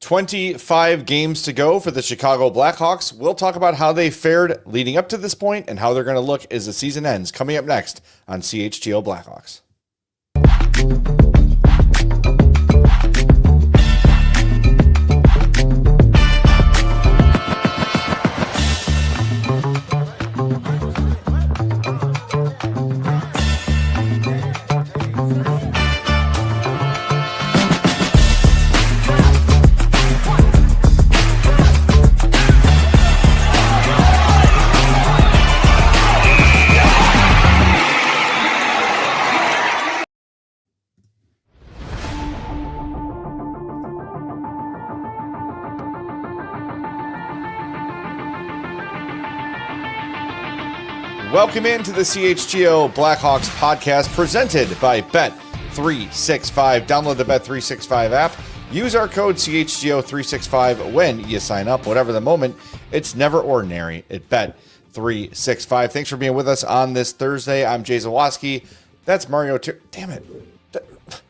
25 games to go for the Chicago Blackhawks. We'll talk about how they fared leading up to this point and how they're going to look as the season ends. Coming up next on CHGO Blackhawks. Welcome into the CHGO Blackhawks podcast presented by Bet365. Download the Bet365 app. Use our code CHGO365 when you sign up. Whatever the moment, it's never ordinary at Bet365. Thanks for being with us on this Thursday. I'm Jay Zawaski. That's Mario. Damn it.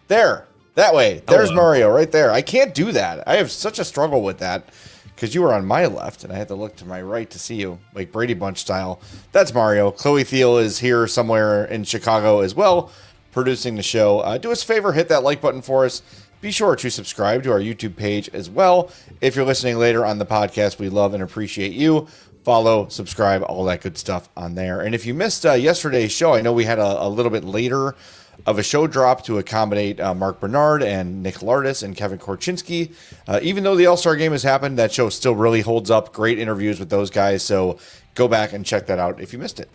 There. That way. There's Mario right there. I can't do that. I have such a struggle with that. Because you were on my left, and I had to look to my right to see you, like Brady Bunch style. That's Mario. Chloe Thiel is here somewhere in Chicago as well, producing the show. Do us a favor, hit that like button for us. Be sure to subscribe to our YouTube page as well. If you're listening later on the podcast, we love and appreciate you. Follow, subscribe, all that good stuff on there. And if you missed yesterday's show, I know we had a little bit later of a show drop to accommodate Mark Bedard and Nick Lardis and Kevin Korchinski. Even though the All-Star game has happened, that show still really holds up. Great interviews with those guys. So go back and check that out if you missed it.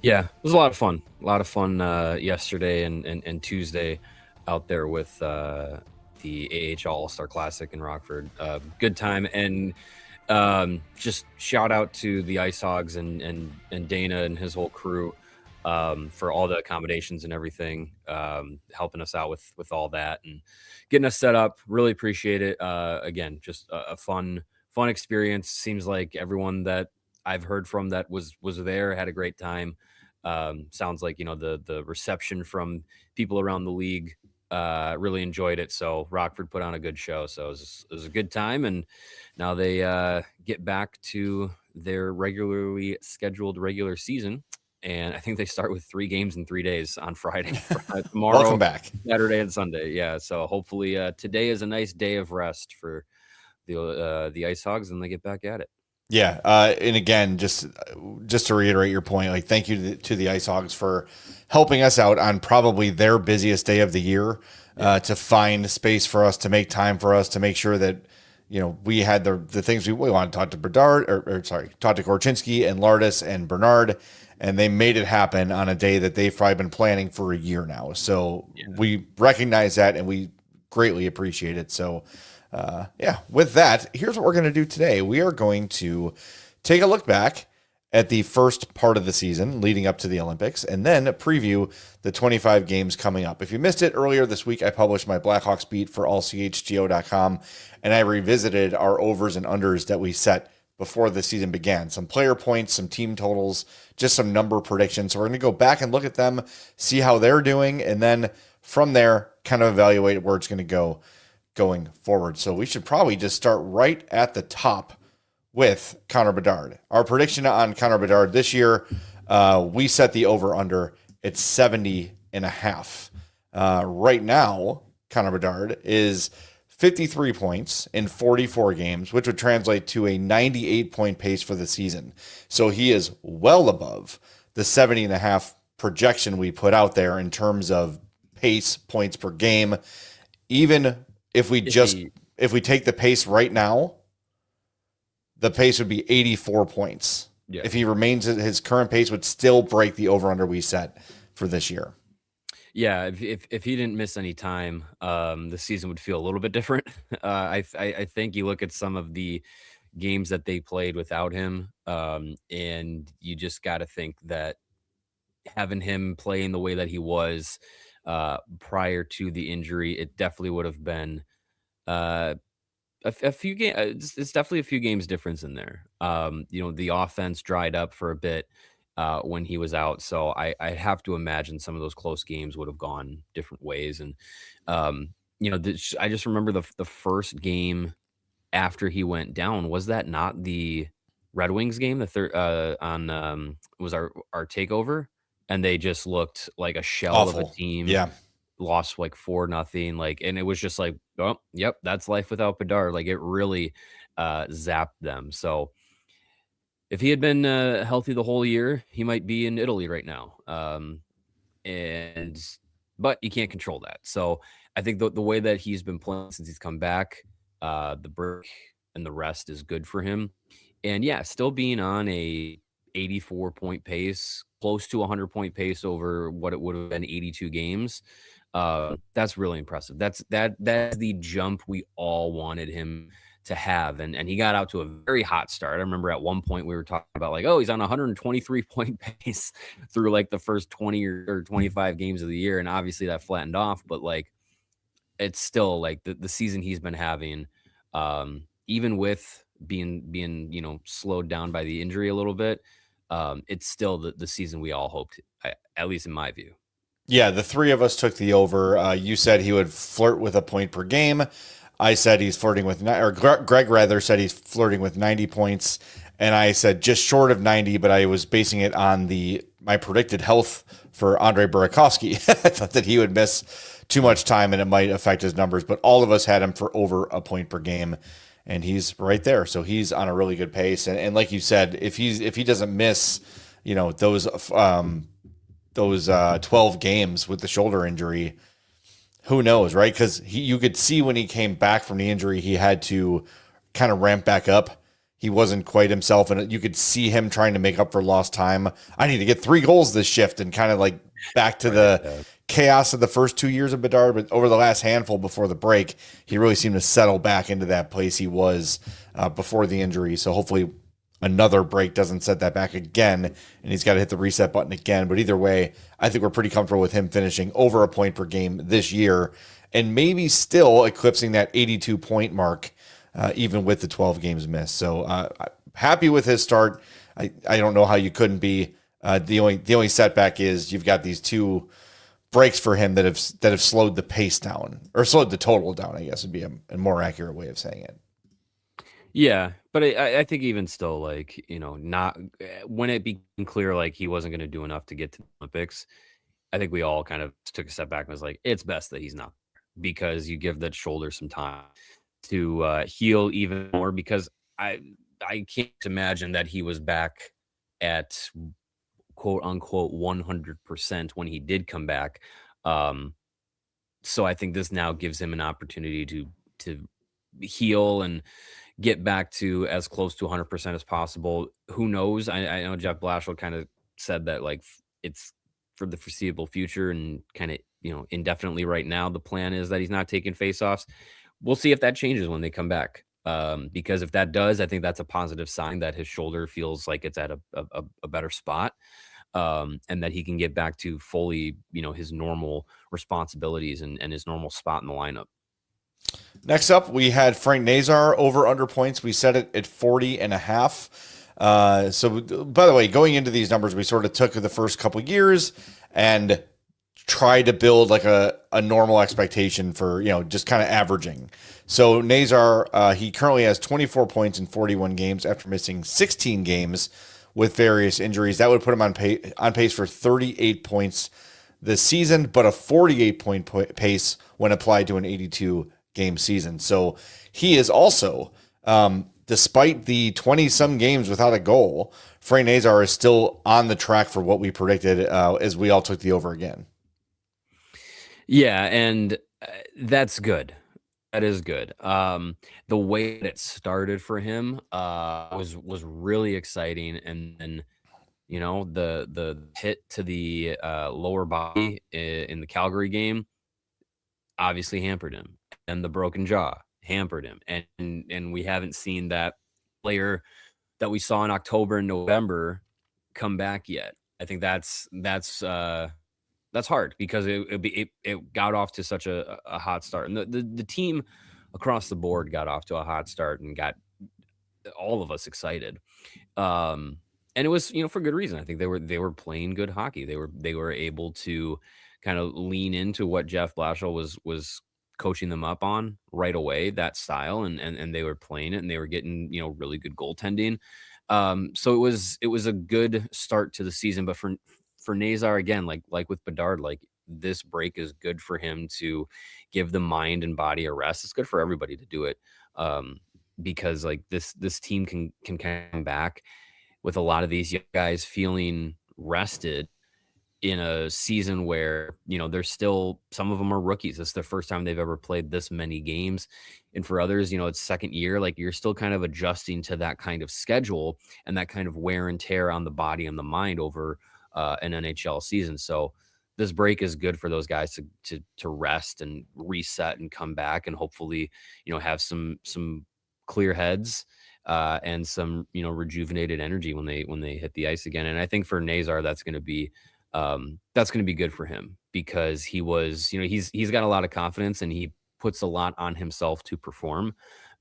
Yeah, it was a lot of fun. A lot of fun yesterday and Tuesday out there with the AHL All-Star Classic in Rockford. Good time. And just shout out to the Ice Hogs and Dana and his whole crew. For all the accommodations and everything, helping us out with all that and getting us set up. Really appreciate it. Again, just a fun experience. Seems like everyone that I've heard from that was there had a great time. Sounds like, the reception from people around the league really enjoyed it. So Rockford put on a good show. So it was a good time. And now they get back to their regularly scheduled regular season. And I think they start with 3 games in 3 days on Friday, tomorrow, Welcome back. Saturday and Sunday. Yeah. So hopefully today is a nice day of rest for the Ice Hogs and they get back at it. Yeah. And again, just to reiterate your point, like thank you to the Ice Hogs for helping us out on probably their busiest day of the year to find space for us, to make time for us, to make sure that, we had the things we want to talk to Bedard talk to Korchinski and Lardis and Bernard. And they made it happen on a day that they've probably been planning for a year now. So we recognize that and we greatly appreciate it. So, with that, here's what we're going to do today. We are going to take a look back at the first part of the season leading up to the Olympics and then preview the 25 games coming up. If you missed it earlier this week, I published my Blackhawks beat for ALLCITY.com and I revisited our overs and unders that we set before the season began. Some player points, some team totals, just some number predictions. So we're going to go back and look at them, see how they're doing, and then from there, kind of evaluate where it's going to go going forward. So we should probably just start right at the top with Connor Bedard. Our prediction on Connor Bedard this year, we set the over-under at 70.5. Right now, Connor Bedard is 53 points in 44 games, which would translate to a 98-point pace for the season. So he is well above the 70.5 projection we put out there in terms of pace, points per game. Even if we take the pace right now, the pace would be 84 points. Yeah. If he remains at his current pace, would still break the over-under we set for this year. Yeah, if he didn't miss any time, the season would feel a little bit different. I think you look at some of the games that they played without him, and you just got to think that having him playing the way that he was prior to the injury, it definitely would have been a few games. It's definitely a few games difference in there. The offense dried up for a bit when he was out. So I have to imagine some of those close games would have gone different ways. And I just remember the first game after he went down. Was that not the Red Wings game? The third on was our takeover, and they just looked like a shell of a Awful. team. Yeah. Lost like 4-0, like, and it was just like, oh, yep, that's life without Bedard. Like, it really zapped them. So if he had been healthy the whole year, he might be in Italy right now. And but you can't control that. So I think the way that he's been playing since he's come back, the break and the rest is good for him. And yeah, still being on a 84-point pace, close to 100-point pace over what it would have been 82 games. That's really impressive. That's the jump we all wanted him to have. And he got out to a very hot start. I remember at one point we were talking about like, oh, he's on a 123-point pace through like the first 20 or 25 games of the year. And obviously that flattened off, but like, it's still like the season he's been having, even with being slowed down by the injury a little bit, it's still the season we all hoped, at least in my view. Yeah, the three of us took the over. You said he would flirt with a point per game. I said he's flirting with, or Greg rather said he's flirting with 90 points, and I said just short of 90, but I was basing it on my predicted health for Andre Burakovsky. I thought that he would miss too much time and it might affect his numbers, but all of us had him for over a point per game, and he's right there. So he's on a really good pace, and like you said, if he doesn't miss, those 12 games with the shoulder injury, who knows, right? Because you could see when he came back from the injury, he had to kind of ramp back up. He wasn't quite himself, and you could see him trying to make up for lost time. I need to get 3 goals this shift, and kind of like back to the chaos of the first 2 years of Bedard. But over the last handful before the break, he really seemed to settle back into that place he was before the injury. So hopefully another break doesn't set that back again, and he's got to hit the reset button again. But either way, I think we're pretty comfortable with him finishing over a point per game this year, and maybe still eclipsing that 82-point mark, even with the 12 games missed. So happy with his start. I don't know how you couldn't be. The only setback is you've got these 2 breaks for him that have slowed the pace down, or slowed the total down, I guess would be a more accurate way of saying it. Yeah, but I think even still, like, not when it became clear like he wasn't going to do enough to get to the Olympics, I think we all kind of took a step back and was like, it's best that he's not, because you give that shoulder some time to heal even more. Because I can't imagine that he was back at quote unquote 100% when he did come back. So I think this now gives him an opportunity to heal and get back to as close to 100% as possible. Who knows? I know Jeff Blashill kind of said that like it's for the foreseeable future, and kind of indefinitely right now the plan is that he's not taking faceoffs. We'll see if that changes when they come back. Because if that does, I think that's a positive sign that his shoulder feels like it's at a better spot, and that he can get back to fully his normal responsibilities and his normal spot in the lineup. Next up, we had Frank Nazar over under points. We set it at 40.5. So, by the way, going into these numbers, we sort of took the first couple years and tried to build like a normal expectation for, just kind of averaging. So Nazar, he currently has 24 points in 41 games after missing 16 games with various injuries. That would put him on pace for 38 points this season, but a 48-point pace when applied to an 82-game season. So he is also, despite the 20-some games without a goal, Frank Nazar is still on the track for what we predicted as we all took the over again. Yeah, and that's good. That is good. The way that it started for him was really exciting, and then the hit to the lower body in the Calgary game obviously hampered him, and the broken jaw hampered him, and we haven't seen that player that we saw in October and November come back yet. I think that's hard, because it got off to such a hot start, and the team across the board got off to a hot start and got all of us excited. And it was, for good reason. I think they were playing good hockey. They were able to kind of lean into what Jeff Blashill was coaching them up on right away, that style, and they were playing it, and they were getting, really good goaltending. So it was a good start to the season, but for Nazar, again, like with Bedard, like this break is good for him to give the mind and body a rest. It's good for everybody to do it. Because like this team can come back with a lot of these guys feeling rested in a season where, there's still, some of them are rookies. It's the first time they've ever played this many games. And for others, it's second year, like you're still kind of adjusting to that kind of schedule and that kind of wear and tear on the body and the mind over an NHL season. So this break is good for those guys to rest and reset and come back and hopefully, have some clear heads and some, rejuvenated energy when they hit the ice again. And I think for Nazar, that's going to be good for him because he was, he's got a lot of confidence and he puts a lot on himself to perform.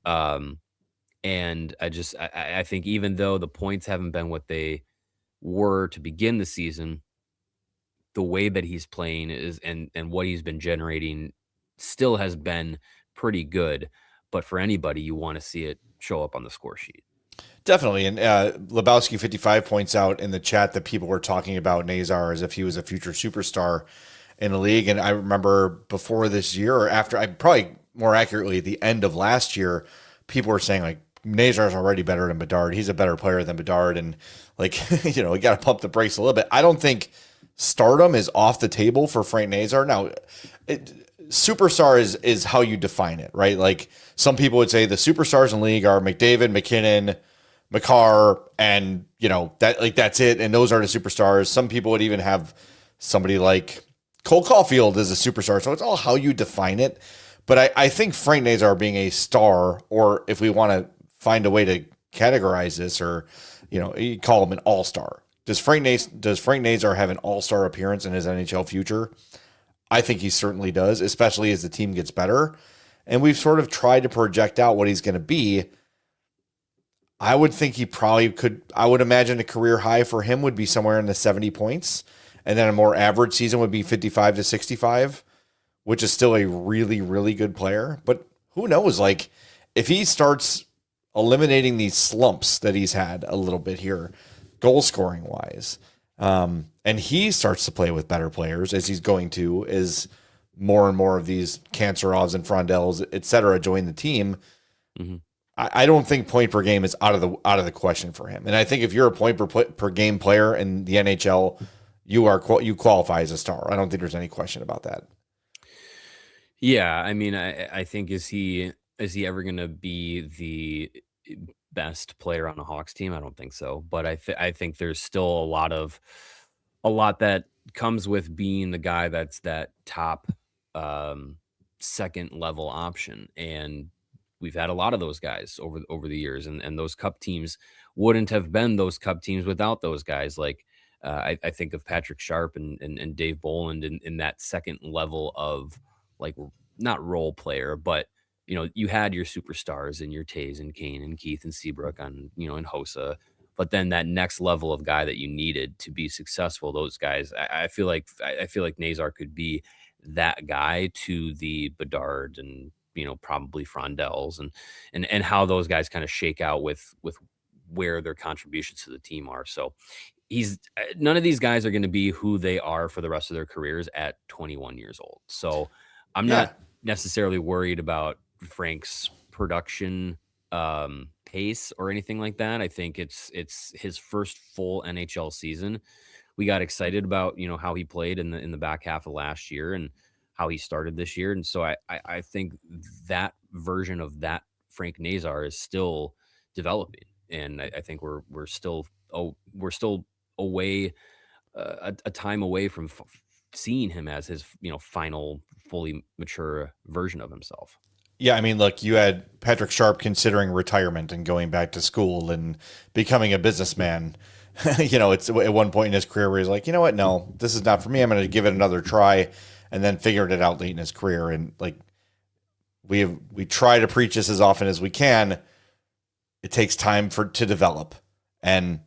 And I think even though the points haven't been what they were to begin the season, the way that he's playing is and what he's been generating still has been pretty good. But for anybody, you want to see it show up on the score sheet. Definitely. And Lebowski 55 points out in the chat that people were talking about Nazar as if he was a future superstar in the league. And I remember before this year, or after, I probably more accurately, at the end of last year, people were saying like Nazar's already better than Bedard. He's a better player than Bedard. And like, we got to pump the brakes a little bit. I don't think stardom is off the table for Frank Nazar. Now, superstar is how you define it, right? Like some people would say the superstars in the league are McDavid, McKinnon, Makar, and that's it. And those are the superstars. Some people would even have somebody like Cole Caulfield as a superstar. So it's all how you define it. But I think Frank Nazar being a star, or if we want to find a way to categorize this, or you call him an all-star. Does Frank Nazar have an all-star appearance in his NHL future? I think he certainly does, especially as the team gets better. And we've sort of tried to project out what he's going to be. I would think he probably could. I would imagine a career high for him would be somewhere in the 70 points. And then a more average season would be 55 to 65, which is still a really, really good player. But who knows? Like, if he starts eliminating these slumps that he's had a little bit here, goal scoring wise, and he starts to play with better players as he's going to, as more and more of these Kancerovs and Frondels, et cetera, join the team. Mm-hmm. I don't think point per game is out of the question for him. And I think if you're a point per game player in the NHL, you qualify as a star. I don't think there's any question about that. Yeah, I mean, I think is he ever going to be the best player on a Hawks team? I don't think so. But I think there's still a lot that comes with being the guy that's that top second level option. And we've had a lot of those guys over the years, and those cup teams wouldn't have been those cup teams without those guys. Like I think of Patrick Sharp and Dave Bolland in that second level of, like, not role player, but you had your superstars and your Tays and Kane and Keith and Seabrook and Hossa, but then that next level of guy that you needed to be successful, those guys, I feel like Nazar could be that guy to the Bedard and probably Frondels and how those guys kind of shake out with where their contributions to the team are. So none of these guys are going to be who they are for the rest of their careers at 21 years old. So I'm not necessarily worried about Frank's production pace or anything like that. I think it's his first full NHL season. We got excited about how he played in the back half of last year and how he started this year. And so I think that version of that Frank Nazar is still developing. And I think we're still away a time away from seeing him as his final fully mature version of himself. Yeah, I mean, look, you had Patrick Sharp considering retirement and going back to school and becoming a businessman. It's at one point in his career where he's like, you know what? No, this is not for me. I'm going to give it another try, and then figured it out late in his career. And like we try to preach this as often as we can. It takes time to develop. And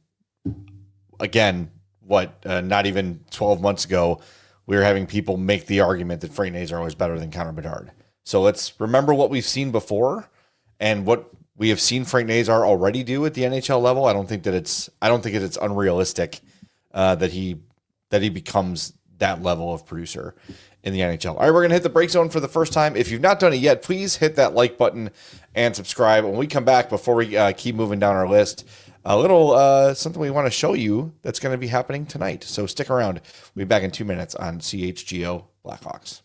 again, not even 12 months ago, we were having people make the argument that Frank Nazar was better than Connor Bedard. So let's remember what we've seen before and what we have seen Frank Nazar already do at the NHL level. I don't think it's unrealistic that he becomes that level of producer in the NHL. All right, we're going to hit the break zone for the first time. If you've not done it yet, please hit that like button and subscribe. When we come back, before we keep moving down our list, a little something we want to show you that's going to be happening tonight. So stick around. We'll be back in 2 minutes on CHGO Blackhawks.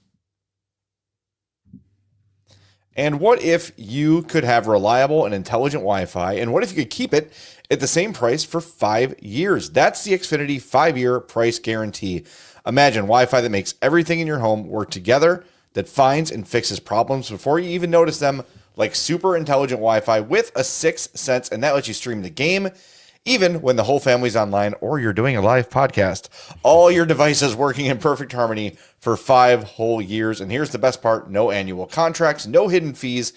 And what if you could have reliable and intelligent Wi-Fi? And what if you could keep it at the same price for 5 years? That's the Xfinity 5-year price guarantee. Imagine Wi-Fi that makes everything in your home work together, that finds and fixes problems before you even notice them, like super intelligent Wi-Fi with a 6th sense, and that lets you stream the game even when the whole family's online or you're doing a live podcast. All your devices working in perfect harmony for 5 whole years. And here's the best part: no annual contracts, no hidden fees,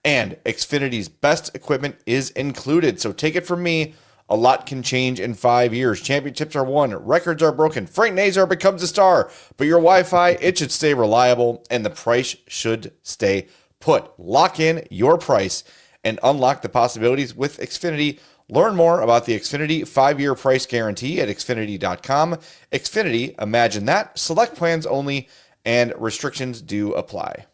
and Xfinity's best equipment is included. So take it from me, a lot can change in 5 years. Championships are won, records are broken, Frank Nazar becomes a star, but your Wi-Fi, it should stay reliable, and the price should stay put. Lock in your price and unlock the possibilities with Xfinity. Learn more about the Xfinity 5-year price guarantee at Xfinity.com. Xfinity, imagine that. Select plans only, and restrictions do apply.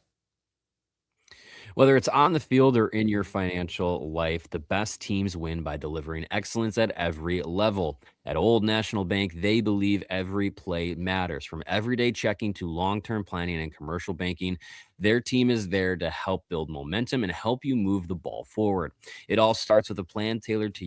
Whether it's on the field or in your financial life, the best teams win by delivering excellence at every level. At Old National Bank, they believe every play matters. From everyday checking to long-term planning and commercial banking, their team is there to help build momentum and help you move the ball forward. It all starts with a plan tailored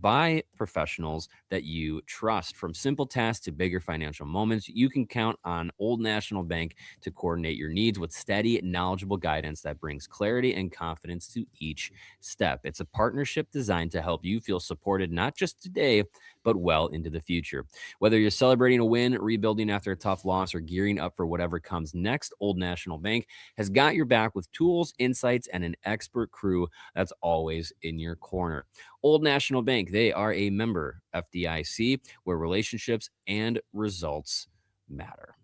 by professionals that you trust. From simple tasks to bigger financial moments, you can count on Old National Bank to coordinate your needs with steady, knowledgeable guidance that brings clarity and confidence to each step. It's a partnership designed to help you feel supported, not just today, but well into the future. Whether you're celebrating a win, rebuilding after a tough loss, or gearing up for whatever comes next, Old National Bank has got your back with tools, insights, and an expert crew that's always in your corner. Old National Bank, they are a member FDIC, where relationships and results matter.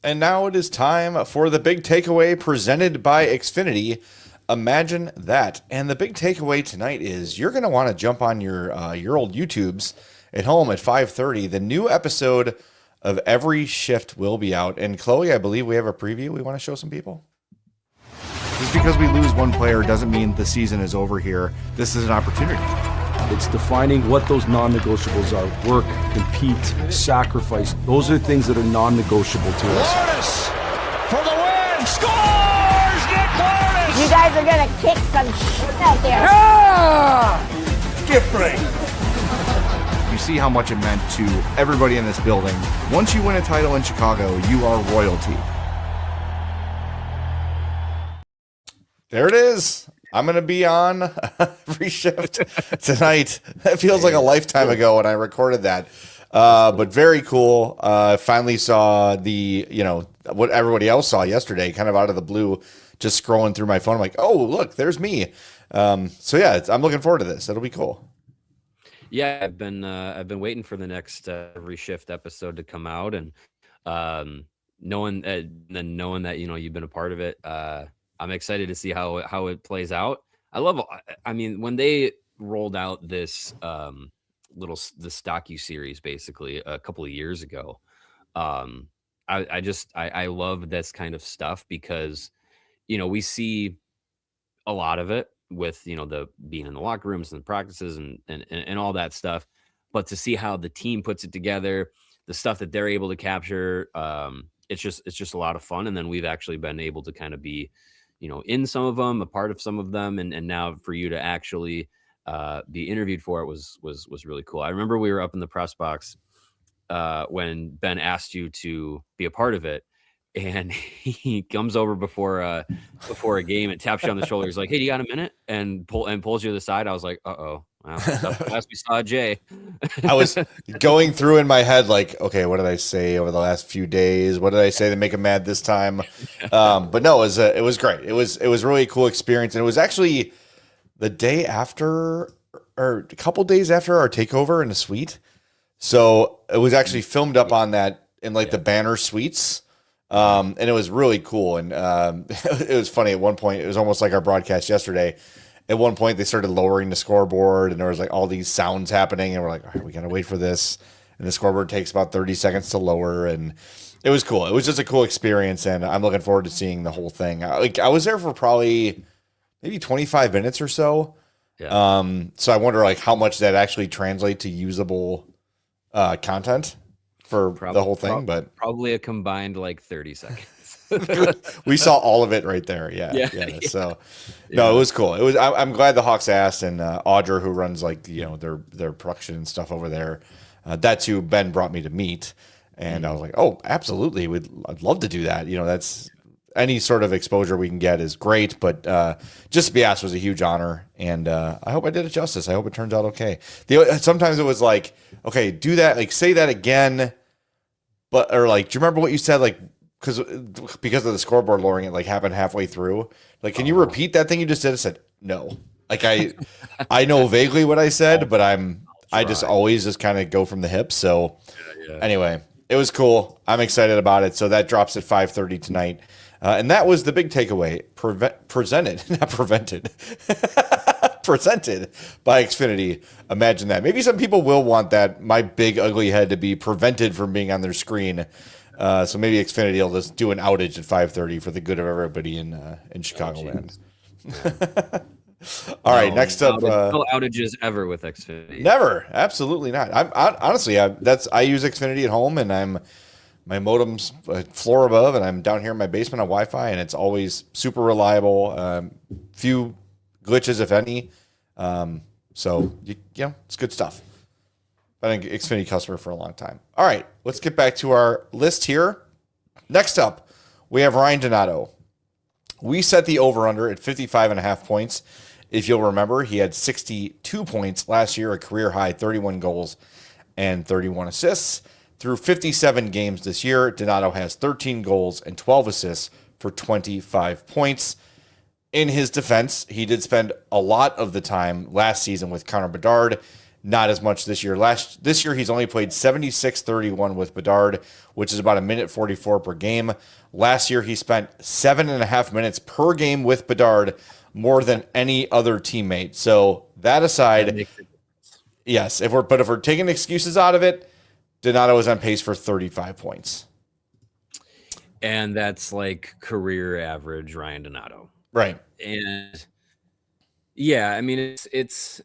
And now it is time for the big takeaway presented by Xfinity. Imagine that. And the big takeaway tonight is you're going to want to jump on your old YouTubes at home at 5:30. The new episode of Every Shift will be out. And Chloe, I believe we have a preview we want to show some people. Just because we lose one player doesn't mean the season is over here. This is an opportunity. It's defining what those non-negotiables are. Work, compete, sacrifice. Those are things that are non-negotiable to us. Lourdes for the win. Scores! Nick Lourdes! You guys are going to kick some shit out there. Different. You see how much it meant to everybody in this building. Once you win a title in Chicago, you are royalty. There it is. I'm going to be on Every Shift tonight. That feels like a lifetime ago when I recorded that. But very cool. Finally saw what everybody else saw yesterday, kind of out of the blue, just scrolling through my phone. I'm like, oh, look, there's me. So yeah, I'm looking forward to this. It'll be cool. Yeah, I've been waiting for the next Every Shift episode to come out, and knowing that you've been a part of it. I'm excited to see how it plays out. I mean, when they rolled out this the docu-series basically a couple of years ago, I love this kind of stuff because, we see a lot of it with, the being in the locker rooms and the practices and all that stuff. But to see how the team puts it together, the stuff that they're able to capture, it's just a lot of fun. And then we've actually been able to kind of be, in some of them, a part of some of them. And now for you to actually be interviewed for it was really cool. I remember we were up in the press box when Ben asked you to be a part of it. And he comes over before a game and taps you on the shoulder. He's like, "Hey, do you got a minute?" And pulls you to the side. I was like, "Uh-oh." Well, last we saw Jay. I was going through in my head like, okay, what did I say over the last few days? What did I say to make him mad this time? But no, it was great. It was a really cool experience, and it was actually the day after, or a couple days after our takeover in the suite. So it was actually filmed up on that in the Banner Suites. And it was really cool. And it was funny at one point. It was almost like our broadcast yesterday. At one point, they started lowering the scoreboard, and there was like all these sounds happening, and we're like, all right, we got to wait for this. And the scoreboard takes about 30 seconds to lower, and it was cool. It was just a cool experience, and I'm looking forward to seeing the whole thing. I was there for probably maybe 25 minutes or so. Yeah. So I wonder like how much that actually translates to usable content for the whole thing, but probably a combined like 30 seconds. we saw all of it right there. Yeah. So no, it was cool. It was. I'm glad the Hawks asked, and Audra, who runs like their production and stuff over there, that's who Ben brought me to meet, and I was like, oh, absolutely, I'd love to do that. That's any sort of exposure we can get is great, but just to be asked was a huge honor, and I hope I did it justice. I hope it turns out okay. Sometimes it was like, okay, do that, like say that again, but or like, do you remember what you said, like? Because of the scoreboard lowering, it like happened halfway through. Like, can you repeat that thing you just did? I said no. Like I know vaguely what I said, but I just always just kind of go from the hip. So anyway, it was cool. I'm excited about it. So that drops at 5:30 tonight, and that was the big takeaway. Presented by Xfinity. Imagine that. Maybe some people will want that. My big ugly head to be prevented from being on their screen. So maybe Xfinity will just do an outage at 5:30 for the good of everybody in Chicagoland. All right, next up. No outages ever with Xfinity. Never, absolutely not. Honestly, I use Xfinity at home, and my modem's a floor above, and I'm down here in my basement on Wi-Fi, and it's always super reliable. Few glitches, if any. So it's good stuff. I've been an Xfinity customer for a long time. All right, let's get back to our list here. Next up, we have Ryan Donato. We set the over-under at 55.5 points. If you'll remember, he had 62 points last year, a career high, 31 goals and 31 assists. Through 57 games this year, Donato has 13 goals and 12 assists for 25 points. In his defense, he did spend a lot of the time last season with Connor Bedard. Not as much this year. This year, he's only played 76-31 with Bedard, which is about a minute 44 per game. Last year, he spent 7.5 minutes per game with Bedard, more than any other teammate. So that aside, yes, if we're taking excuses out of it, Donato is on pace for 35 points. And that's like career average Ryan Donato. Right. And yeah, I mean, it's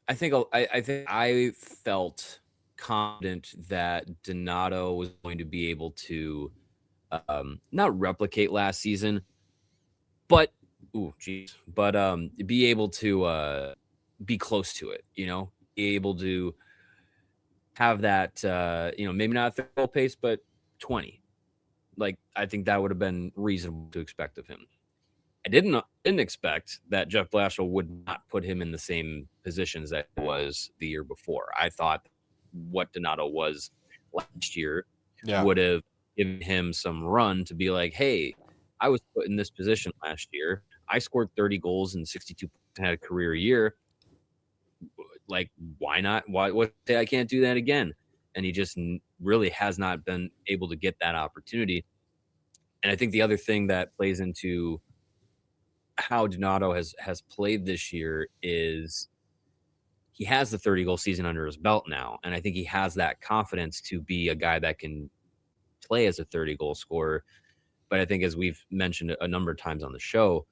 I think I felt confident that Donato was going to be able to not replicate last season, but be able to be close to it, be able to have that, maybe not a 30 pace, but 20. Like, I think that would have been reasonable to expect of him. I didn't expect that Jeff Blashill would not put him in the same positions that he was the year before. I thought what Donato was last year would have given him some run to be like, hey, I was put in this position last year. I scored 30 goals and 62 points and had a career year. Like, why not? What say I can't do that again? And he just really has not been able to get that opportunity. And I think the other thing that plays into how Donato has played this year is he has the 30-goal season under his belt now, and I think he has that confidence to be a guy that can play as a 30-goal scorer. But I think, as we've mentioned a number of times on the show,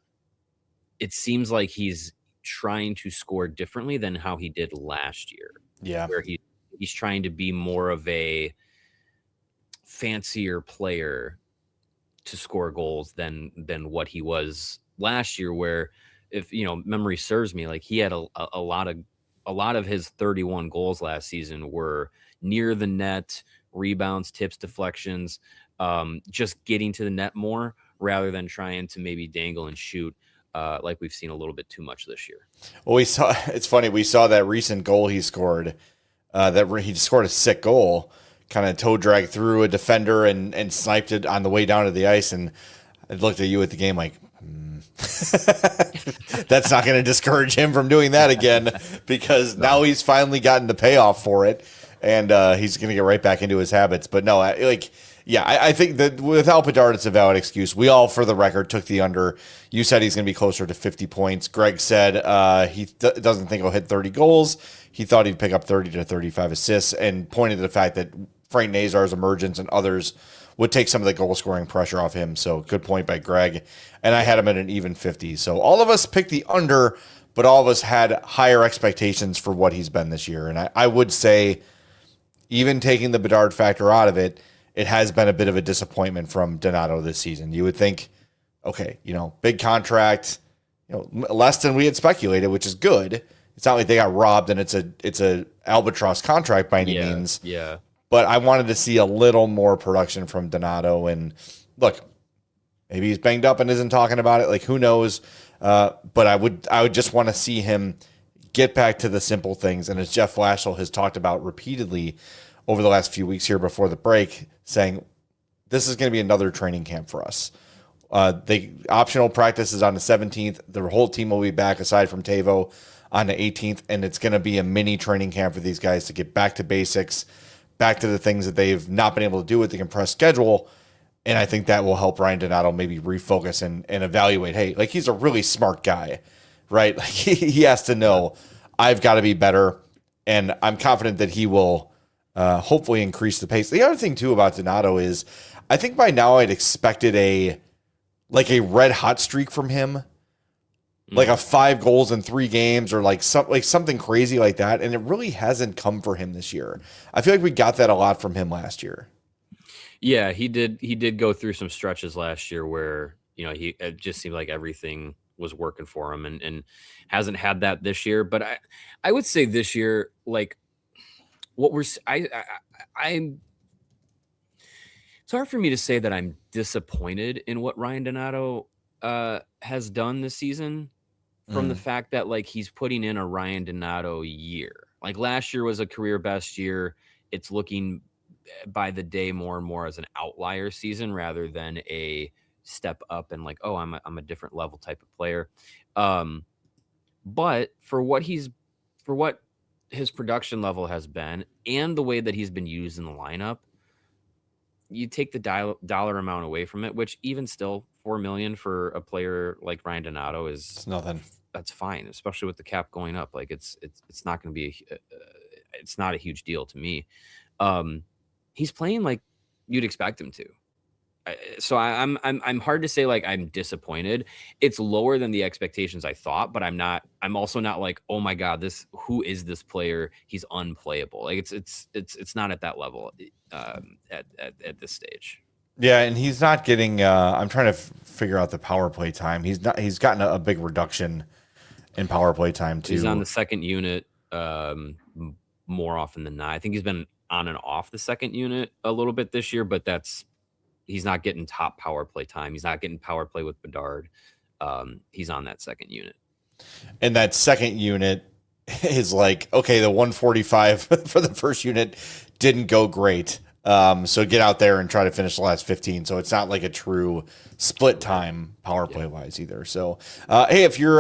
it seems like he's trying to score differently than how he did last year. Yeah, where he's trying to be more of a fancier player to score goals than what he was last year, where, if memory serves me, like he had a lot of his 31 goals last season were near the net, rebounds, tips, deflections, just getting to the net more rather than trying to maybe dangle and shoot like we've seen a little bit too much this year. Well, it's funny, we saw that recent goal he scored, he scored a sick goal, kind of toe drag through a defender and sniped it on the way down to the ice, and I looked at you at the game like, that's not going to discourage him from doing that again, because now he's finally gotten the payoff for it. and he's going to get right back into his habits. But no, I think that without Bedard, it's a valid excuse. We all, for the record, took the under. You said he's going to be closer to 50 points. Greg said he doesn't think he'll hit 30 goals. He thought he'd pick up 30 to 35 assists, and pointed to the fact that Frank Nazar's emergence and others would take some of the goal scoring pressure off him. So good point by Greg. And I had him at an even 50. So all of us picked the under, but all of us had higher expectations for what he's been this year. And I would say, even taking the Bedard factor out of it, it has been a bit of a disappointment from Donato this season. You would think, okay, big contract, less than we had speculated, which is good. It's not like they got robbed and it's a albatross contract by any means. Yeah. But I wanted to see a little more production from Donato. And look, maybe he's banged up and isn't talking about it. Like, who knows? But I would just want to see him get back to the simple things. And as Jeff Flashel has talked about repeatedly over the last few weeks here before the break, saying this is going to be another training camp for us. The optional practice is on the 17th. The whole team will be back aside from Tavo on the 18th. And it's going to be a mini training camp for these guys to get back to basics, back to the things that they've not been able to do with the compressed schedule. And I think that will help Ryan Donato maybe refocus and evaluate, hey, like, he's a really smart guy, right? Like, he has to know, I've got to be better. And I'm confident that he will hopefully increase the pace. The other thing, too, about Donato is I think by now I'd expected a red hot streak from him, like a 5 goals in 3 games or like something crazy like that. And it really hasn't come for him this year. I feel like we got that a lot from him last year. Yeah, he did go through some stretches last year where, it just seemed like everything was working for him and hasn't had that this year. But I would say this year, like, what I'm it's hard for me to say that I'm disappointed in what Ryan Donato has done this season from the fact that, like, he's putting in a Ryan Donato year. Like, last year was a career best year. It's looking by the day more and more as an outlier season rather than a step up and like, oh, I'm a different level type of player. But for what his production level has been and the way that he's been used in the lineup, you take the dollar amount away from it, which even still $4 million for a player like Ryan Donato it's nothing. That's fine, especially with the cap going up. Like, it's not going to be it's not a huge deal to me. He's playing like you'd expect him to. So I'm hard to say like I'm disappointed. It's lower than the expectations I thought, but I'm also not like, oh my God, who is this player? He's unplayable. Like, it's not at that level at this stage. Yeah, and he's not getting I'm trying to figure out the power play time. He's gotten a big reduction in power play time too. He's on the second unit more often than not. I think he's been on and off the second unit a little bit this year, but he's not getting top power play time. He's not getting power play with Bedard. He's on that second unit. And that second unit is like, okay, the 145 for the first unit didn't go great. So get out there and try to finish the last 15. So it's not like a true split time power play wise either. So, hey, if you're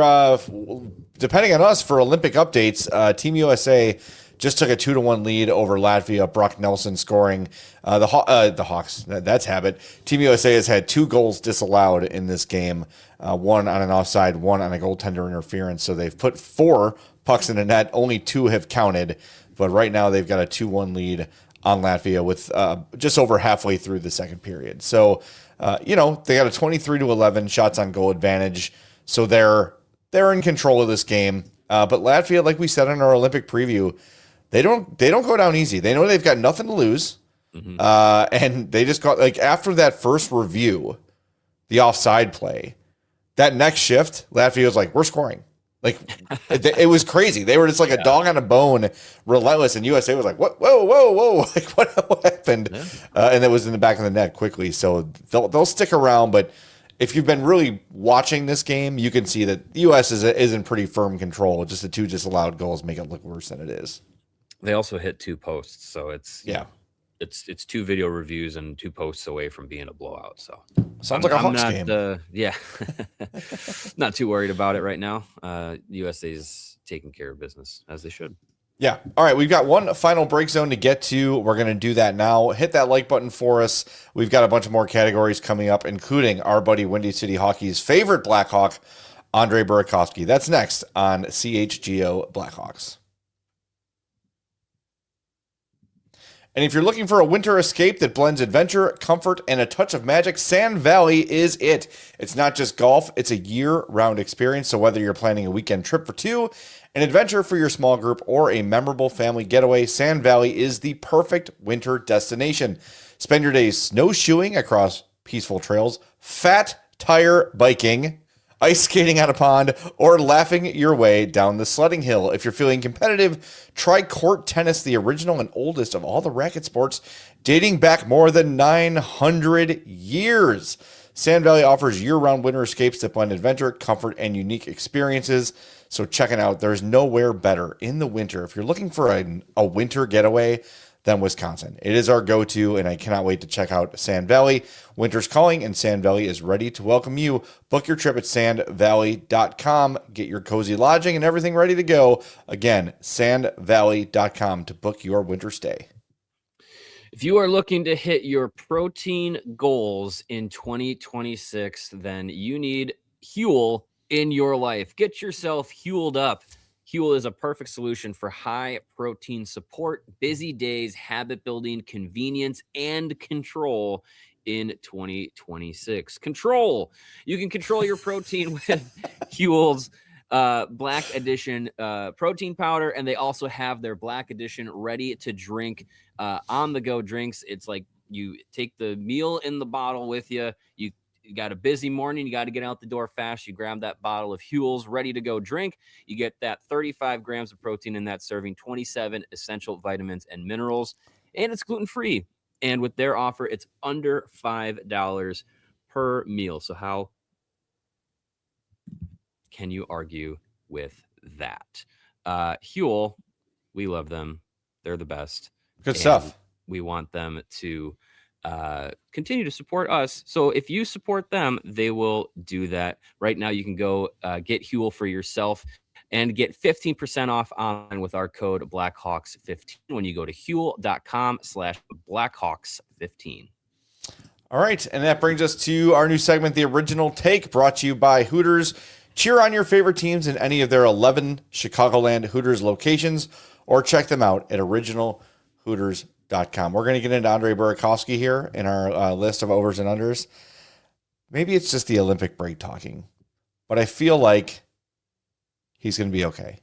depending on us for Olympic updates, Team USA just took a 2-1 lead over Latvia. Brock Nelson scoring. The Hawks, that's habit. Team USA has had 2 goals disallowed in this game, one on an offside, one on a goaltender interference. So they've put 4 pucks in the net. Only 2 have counted, but right now they've got a 2-1 lead on Latvia with just over halfway through the second period. So, they got a 23-11 shots on goal advantage. So they're in control of this game. But Latvia, like we said in our Olympic preview, they don't go down easy. They know they've got nothing to lose. Mm-hmm. And they just got, like, after that first review, the offside play, that next shift, Latvia was like, we're scoring. Like, it was crazy. They were just like a dog on a bone, relentless. And USA was like, what? Whoa. Like, what happened? Yeah. And it was in the back of the net quickly. So they'll stick around. But if you've been really watching this game, you can see that the U.S. is in pretty firm control. Just the 2 disallowed goals make it look worse than it is. They also hit 2 posts, so it's 2 video reviews and 2 posts away from being a blowout. So sounds like a Hawks game. Yeah, not too worried about it right now. USA's taking care of business as they should. Yeah. All right. We've got one final break zone to get to. We're going to do that now. Hit that like button for us. We've got a bunch of more categories coming up, including our buddy Windy City Hockey's favorite Blackhawk, Andre Burakovsky. That's next on CHGO Blackhawks. And if you're looking for a winter escape that blends adventure, comfort, and a touch of magic, Sand Valley is it. It's not just golf, it's a year-round experience. So whether you're planning a weekend trip for two, an adventure for your small group, or a memorable family getaway, Sand Valley is the perfect winter destination. Spend your days snowshoeing across peaceful trails, fat tire biking, ice skating on a pond, or laughing your way down the sledding hill. If you're feeling competitive, try court tennis, the original and oldest of all the racket sports, dating back more than 900 years. Sand Valley offers year-round winter escapes that blend adventure, comfort, and unique experiences. So check it out. There's nowhere better in the winter. If you're looking for a winter getaway, than Wisconsin. It is our go-to, and I cannot wait to check out Sand Valley. Winter's calling, and Sand Valley is ready to welcome you. Book your trip at sandvalley.com. Get your cozy lodging and everything ready to go. Again, sandvalley.com to book your winter stay. If you are looking to hit your protein goals in 2026, then you need Huel in your life. Get yourself Hueled up. Huel is a perfect solution for high protein support, busy days, habit building, convenience, and control in 2026. Control. You can control your protein with Huel's Black Edition protein powder, and they also have their Black Edition ready to drink on-the-go drinks. It's like you take the meal in the bottle with you. You got a busy morning, you got to get out the door fast. You grab that bottle of Huel's ready to go drink. You get that 35 grams of protein in that serving, 27 essential vitamins and minerals, and it's gluten-free. And with their offer, it's under $5 per meal. So how can you argue with that? Huel, we love them. They're the best. Good stuff. We want them to continue to support us. So if you support them, they will do that. Right now, you can go get Huel for yourself and get 15% off online with our code Blackhawks15 when you go to Huel.com/Blackhawks15. All right, and that brings us to our new segment, The Original Take, brought to you by Hooters. Cheer on your favorite teams in any of their 11 Chicagoland Hooters locations, or check them out at originalhooters.com. We're going to get into Andre Burakovsky here in our list of overs and unders. Maybe it's just the Olympic break talking, but I feel like he's going to be okay.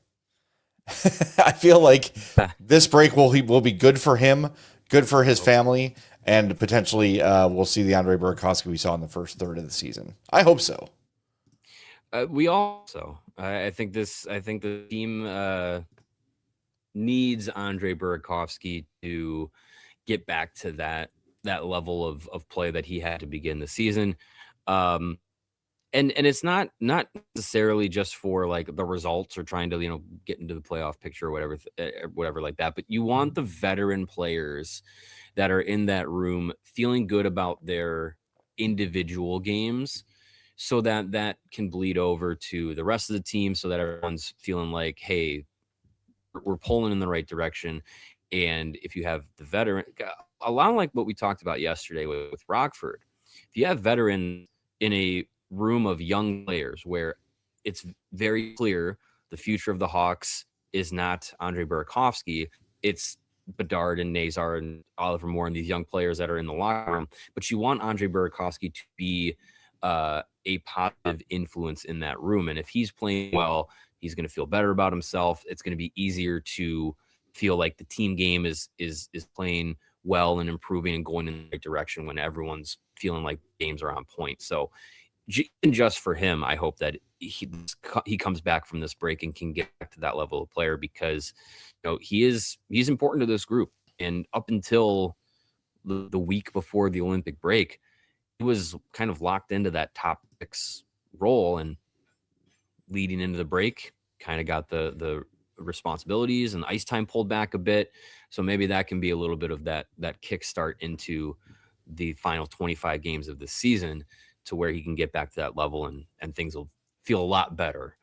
I feel like this break will be good for him, good for his family, and potentially we'll see the Andre Burakovsky we saw in the first third of the season. I hope so. We also, I think the team needs Andre Burakovsky to get back to that level of play that he had to begin the season. And it's not necessarily just for like the results or trying to, get into the playoff picture or whatever like that, but you want the veteran players that are in that room feeling good about their individual games, so that can bleed over to the rest of the team, so that everyone's feeling like, hey, we're pulling in the right direction. And if you have the veteran, a lot like what we talked about yesterday with Rockford, if you have veteran in a room of young players where it's very clear the future of the Hawks is not Andre Burakovsky, it's Bedard and Nazar and Oliver Moore and these young players that are in the locker room. But you want Andre Burakovsky to be a positive influence in that room. And if he's playing well, he's going to feel better about himself. It's going to be easier to feel like the team game is playing well and improving and going in the right direction when everyone's feeling like games are on point. So just for him, I hope that he comes back from this break and can get back to that level of player, because he's important to this group. And up until the week before the Olympic break, he was kind of locked into that top 6 role, and leading into the break kind of got the responsibilities and ice time pulled back a bit. So maybe that can be a little bit of that kickstart into the final 25 games of the season, to where he can get back to that level and things will feel a lot better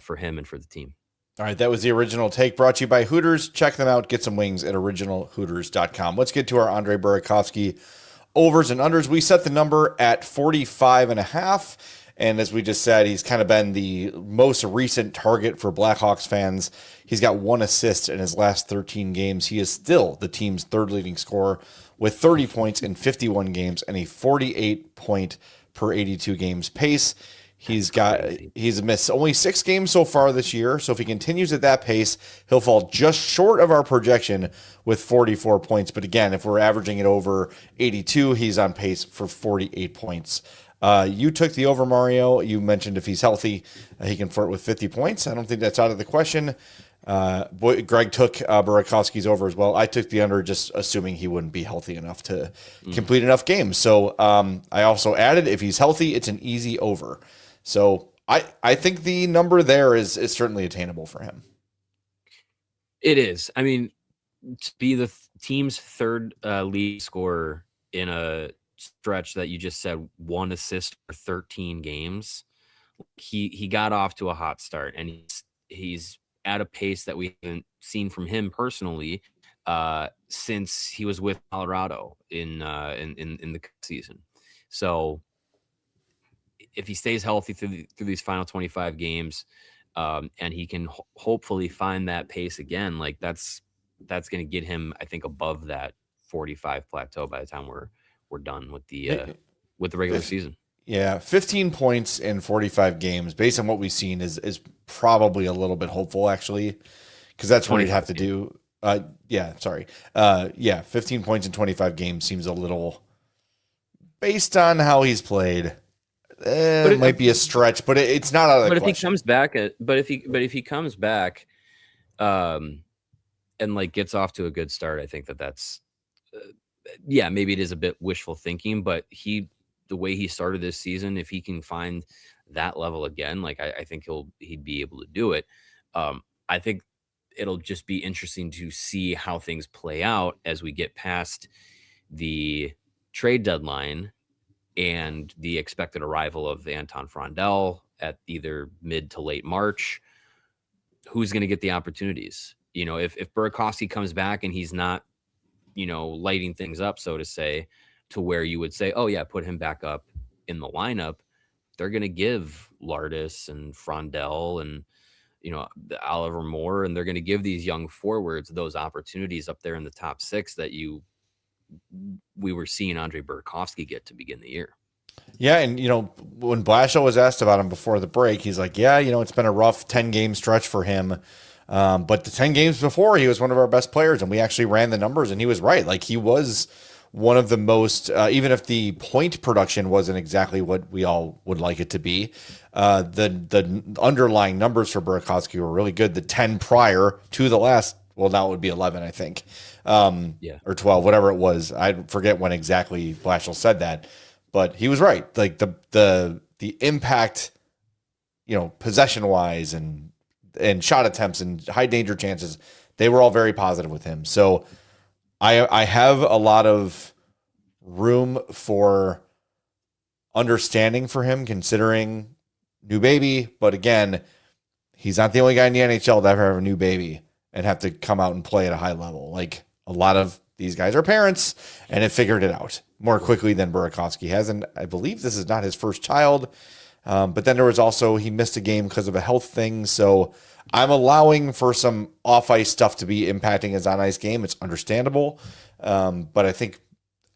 for him and for the team. All right, that was the original take brought to you by Hooters. Check them out. Get some wings at originalhooters.com. Let's get to our Andre Burakovsky overs and unders. We set the number at 45.5. And as we just said, he's kind of been the most recent target for Blackhawks fans. He's got 1 assist in his last 13 games. He is still the team's third leading scorer with 30 points in 51 games and a 48 point per 82 games pace. He's missed only 6 games so far this year. So if he continues at that pace, he'll fall just short of our projection with 44 points. But again, if we're averaging it over 82, he's on pace for 48 points. You took the over, Mario. You mentioned if he's healthy, he can flirt with 50 points. I don't think that's out of the question. Greg took Burakovsky's over as well. I took the under, just assuming he wouldn't be healthy enough to complete enough games. So I also added, if he's healthy, it's an easy over. So I think the number there is certainly attainable for him. It is. I mean, to be the team's third lead scorer in a stretch that you just said 1 assist for 13 games, he got off to a hot start, and he's at a pace that we haven't seen from him personally since he was with Colorado in the season. So if he stays healthy through these final 25 games, and he can hopefully find that pace again, like that's going to get him, I think, above that 45 plateau by the time we're done with the regular season. Yeah, 15 points in 45 games, based on what we've seen, is probably a little bit hopeful, actually, because that's what he'd have to do. 15 points in 25 games seems a little, based on how he's played, it might be a stretch, but it's not out of the question. If he comes back, if he comes back, and like gets off to a good start, I think that's. Maybe it is a bit wishful thinking, but the way he started this season, if he can find that level again, like I think he'd be able to do it. I think it'll just be interesting to see how things play out as we get past the trade deadline and the expected arrival of Anton Frondel at either mid to late March. Who's going to get the opportunities? If Burakovsky comes back and he's not, lighting things up, so to say, to where you would say, oh yeah, put him back up in the lineup, they're going to give Lardis and Frondel and, Oliver Moore, and they're going to give these young forwards those opportunities up there in the top 6 that we were seeing Andre Burakovsky get to begin the year. Yeah, and, when Blashill was asked about him before the break, he's like, yeah, it's been a rough 10-game stretch for him. But the 10 games before, he was one of our best players, and we actually ran the numbers, and he was right. Like, he was one of the most, even if the point production wasn't exactly what we all would like it to be, the underlying numbers for Burakovsky were really good. The 10 prior to the last, well, now it would be 11, I think, or 12, whatever it was. I forget when exactly Blashill said that, but he was right. Like the impact, possession wise and shot attempts and high danger chances, they were all very positive with him. So I have a lot of room for understanding for him, considering new baby. But again, he's not the only guy in the NHL to ever have a new baby and have to come out and play at a high level. Like, a lot of these guys are parents and have figured it out more quickly than Burakovsky has. And I believe this is not his first child. But then there was also, he missed a game because of a health thing. So I'm allowing for some off-ice stuff to be impacting his on-ice game. It's understandable. But I think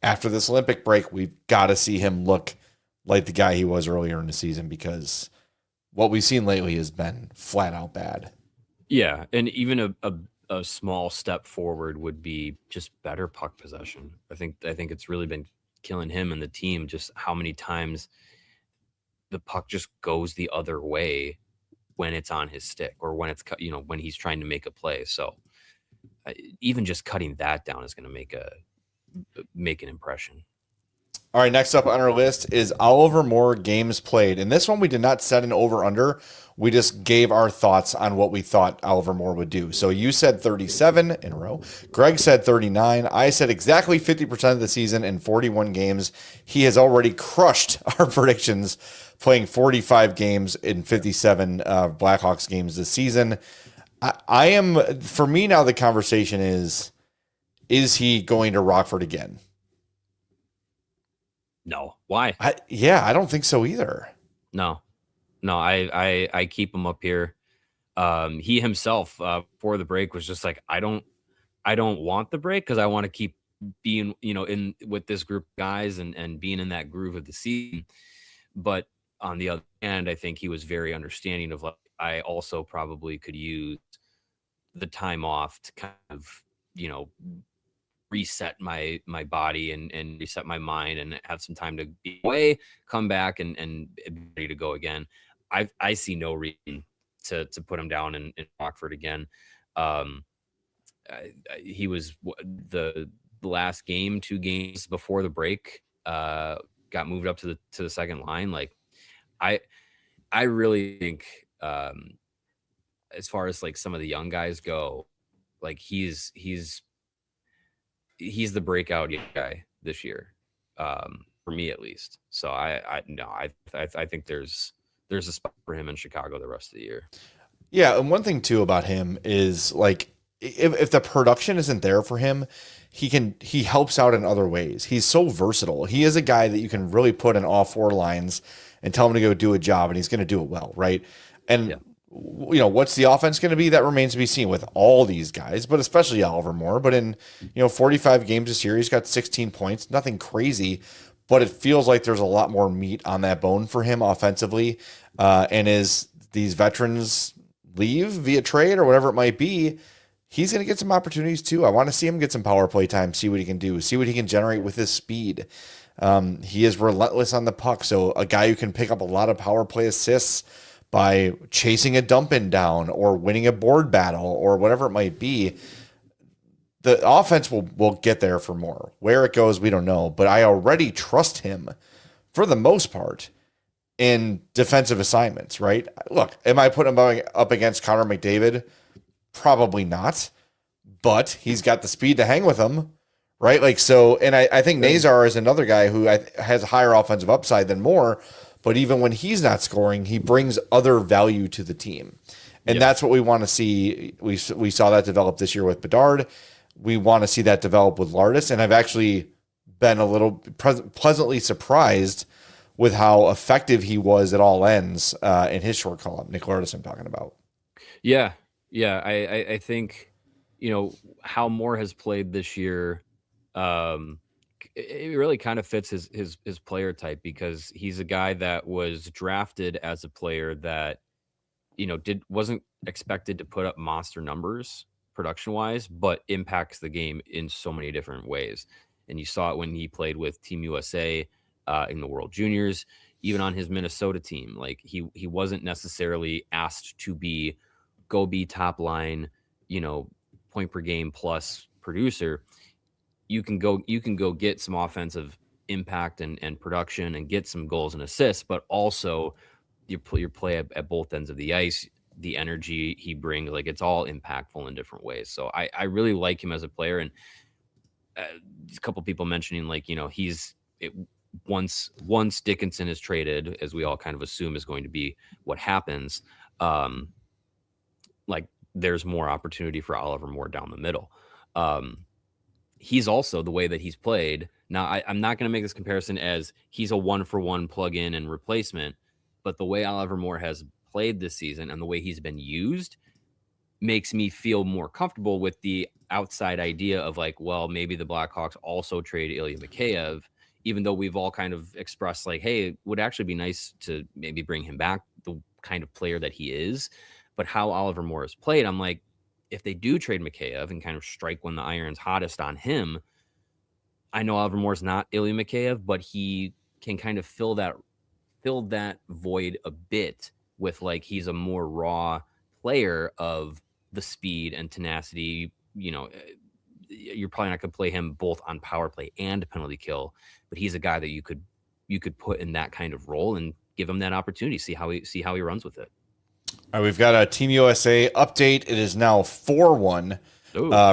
after this Olympic break, we've got to see him look like the guy he was earlier in the season, because what we've seen lately has been flat out bad. Yeah, and even a small step forward would be just better puck possession. I think it's really been killing him and the team, just how many times the puck just goes the other way when it's on his stick, or when it's, when he's trying to make a play. So even just cutting that down is going to make an impression. All right, next up on our list is Oliver Moore games played. And this one, we did not set an over-under. We just gave our thoughts on what we thought Oliver Moore would do. So you said 37 in a row. Greg said 39. I said exactly 50% of the season in 41 games. He has already crushed our predictions, playing 45 games in 57 Blackhawks games this season. I am, for me now, the conversation is he going to Rockford again? No. Why? I don't think so either. No. I keep him up here. He himself for the break was just like, I don't want the break because I want to keep being, in with this group of guys and being in that groove of the season. But on the other hand, I think he was very understanding of like, I also probably could use the time off to kind of, reset my body and reset my mind and have some time to be away, come back and be ready to go again. I see no reason to put him down in Rockford again. He was the last game, 2 games before the break, got moved up to the second line. Like I really think as far as like some of the young guys go, like he's the breakout guy this year, for me at least. So I think there's a spot for him in Chicago the rest of the year. Yeah, and one thing too about him is like if the production isn't there for him, he helps out in other ways. He's so versatile. He is a guy that you can really put in all 4 lines and tell him to go do a job, and he's going to do it well, right? And what's the offense going to be? That remains to be seen with all these guys, but especially Oliver Moore. But in 45 games this year, he's got 16 points, nothing crazy, but it feels like there's a lot more meat on that bone for him offensively. And as these veterans leave via trade or whatever it might be, he's going to get some opportunities too. I want to see him get some power play time, see what he can do, see what he can generate with his speed. He is relentless on the puck, so a guy who can pick up a lot of power play assists by chasing a dump-in down or winning a board battle or whatever it might be. The offense will get there for more. Where it goes, we don't know, but I already trust him for the most part in defensive assignments, right? Look, am I putting him up against Connor McDavid? Probably not, but he's got the speed to hang with him, right? Like, so, and I think Nazar is another guy who has higher offensive upside than Moore, but even when he's not scoring, he brings other value to the team. And that's what we want to see. We saw that develop this year with Bedard. We want to see that develop with Lardis. And I've actually been a little pleasantly surprised with how effective he was at all ends in his short call-up. Nick Lardis I'm talking about. Yeah. I think, how Moore has played this year, it really kind of fits his player type, because he's a guy that was drafted as a player that, wasn't expected to put up monster numbers production wise, but impacts the game in so many different ways. And you saw it when he played with Team USA in the World Juniors, even on his Minnesota team. Like he wasn't necessarily asked to be top line, point per game plus producer. You can go get some offensive impact and production and get some goals and assists, but also your play at both ends of the ice, the energy he brings, like it's all impactful in different ways. So I really like him as a player. And a couple people mentioning like, once Dickinson is traded, as we all kind of assume is going to be what happens, like there's more opportunity for Oliver Moore down the middle. He's also, the way that he's played now, I'm not going to make this comparison as he's a 1-for-1 plug-in and replacement, but the way Oliver Moore has played this season and the way he's been used makes me feel more comfortable with the outside idea of like, well, maybe the Blackhawks also trade Ilya Mikheyev, even though we've all kind of expressed like, hey, it would actually be nice to maybe bring him back, the kind of player that he is. But how Oliver Moore has played, I'm like, if they do trade Mikheyev and kind of strike when the iron's hottest on him, I know Oliver Moore's not Ilya Mikheyev, but he can kind of fill that void a bit with like, he's a more raw player of the speed and tenacity. You're probably not going to play him both on power play and penalty kill, but he's a guy that you could put in that kind of role and give him that opportunity, see how he runs with it. All right, we've got a Team USA update. It is now 4-1